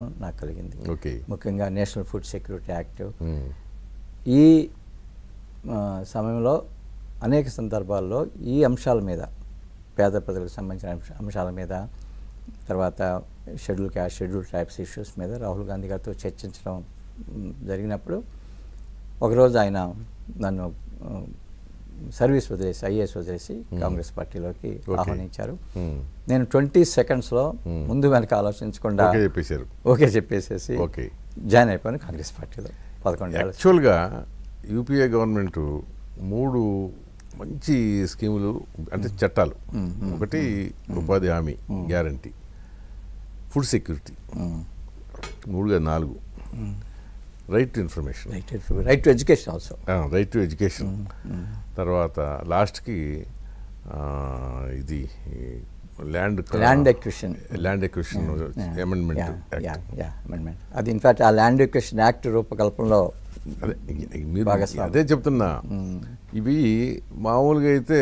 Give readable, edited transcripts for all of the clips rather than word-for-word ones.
నాకు కలిగింది. ఓకే. ముఖ్యంగా నేషనల్ ఫుడ్ సెక్యూరిటీ యాక్ట్. ఈ సమయంలో అనేక సందర్భాల్లో ఈ అంశాల మీద, పేద ప్రజలకు సంబంధించిన అంశాల మీద, తర్వాత schedule caste, schedule tribes issues మీద రాహుల్ గాంధీ గారితో చర్చించడం జరిగినప్పుడు ఒకరోజు ఆయన నన్ను సర్వీస్ వదిలేసి, ఐఏఎస్ వదిలేసి కాంగ్రెస్ పార్టీలోకి ఆహ్వానించారు. నేను 20 సెకండ్స్లో ముందు వెనక ఆలోచించకుండా ఓకే చెప్పేసేసి జాయిన్ అయిపోయాను కాంగ్రెస్ పార్టీలో. 11 ఏళ్ళు. యాక్చువల్గా యూపీఏ గవర్నమెంట్ 3 మంచి స్కీములు అంటే చట్టాలు, ఒకటి ఉపాధి హామీ గ్యారంటీ, ఫుడ్ సెక్యూరిటీ, 3గా 4 right to information, right to education also, right to education, తర్వాత లాస్ట్కి ఇది ల్యాండ్ ఎక్విజిషన్ అమెండ్మెంట్. అది ఇన్ఫాక్ట్ ఆ ల్యాండ్ ఎక్విజిషన్ యాక్ట్ రూపకల్పనలో అదే చెప్తున్నా. ఇవి మామూలుగా అయితే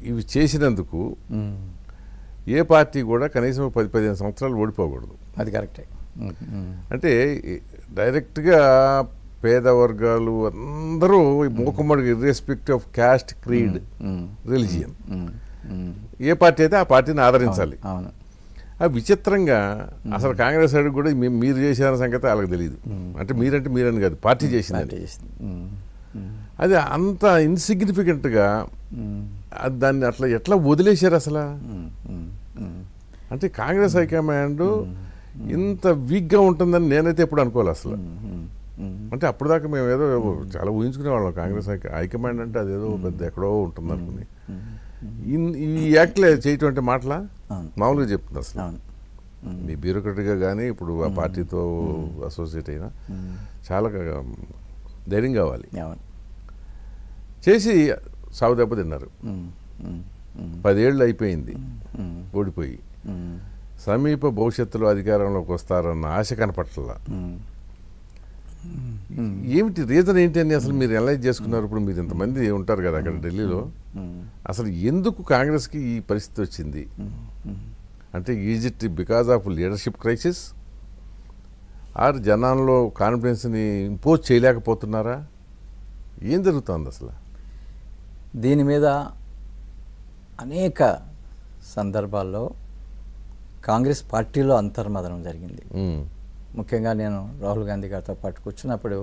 ఇవి చేసినందుకు ఏ పార్టీ కూడా కనీసం 10-15 సంవత్సరాలు ఓడిపోకూడదు. అది కరెక్టే. అంటే డైరెక్ట్గా పేద వర్గాలు అందరూ మూకుమ్మడిగా irrespective of caste, creed, religion, A party అయితే ఆ పార్టీని ఆదరించాలి. విచిత్రంగా అసలు కాంగ్రెస్ సైడ్ కూడా మీరు చేసిన సంగతి వాళ్ళకి తెలియదు. అంటే మీరని కాదు, పార్టీ చేసింది. అది అంత ఇన్సిగ్నిఫికెంట్గా దాన్ని అట్లా ఎట్లా వదిలేశారు అసలు? అంటే కాంగ్రెస్ హైకమాండ్ ఇంత వీక్గా ఉంటుందని నేనైతే ఎప్పుడు అనుకోవాలి అసలు. అంటే అప్పుడు దాకా మేము ఏదో చాలా ఊహించుకునే వాళ్ళం, కాంగ్రెస్ హైకమాండ్ అంటే అదేదో పెద్ద ఎక్కడో ఉంటుంది అనుకుని. ఈ యాక్ట్లో చేయటువంటి మాటల మామూలుగా చెప్తుంది అసలు. మీ బ్యూరోక్రట్గా కానీ ఇప్పుడు ఆ పార్టీతో అసోసియేట్ అయినా చాలా ధైర్యం కావాలి. చేసి సాగు దెబ్బ తిన్నారు. 10 ఏళ్ళు అయిపోయింది ఓడిపోయి. సమీప భవిష్యత్తులో అధికారంలోకి వస్తారన్న ఆశ కనపట్ల. ఏమిటి రీజన్ ఏంటి అని అసలు మీరు అనలైజ్ చేసుకున్నారు? ఇప్పుడు మీరు ఇంతమంది ఉంటారు కదా అక్కడ ఢిల్లీలో, అసలు ఎందుకు కాంగ్రెస్కి ఈ పరిస్థితి వచ్చింది? అంటే is it because of leadership crisis, or జనాల్లో కాన్ఫిడెన్స్ని ఇంపోజ్ చేయలేకపోతున్నారా? ఏం జరుగుతుంది అసలు? దీని మీద అనేక సందర్భాల్లో కాంగ్రెస్ పార్టీలో అంతర్మదనం జరిగింది. ముఖ్యంగా నేను రాహుల్ గాంధీ గారితో పాటు కూర్చున్నప్పుడు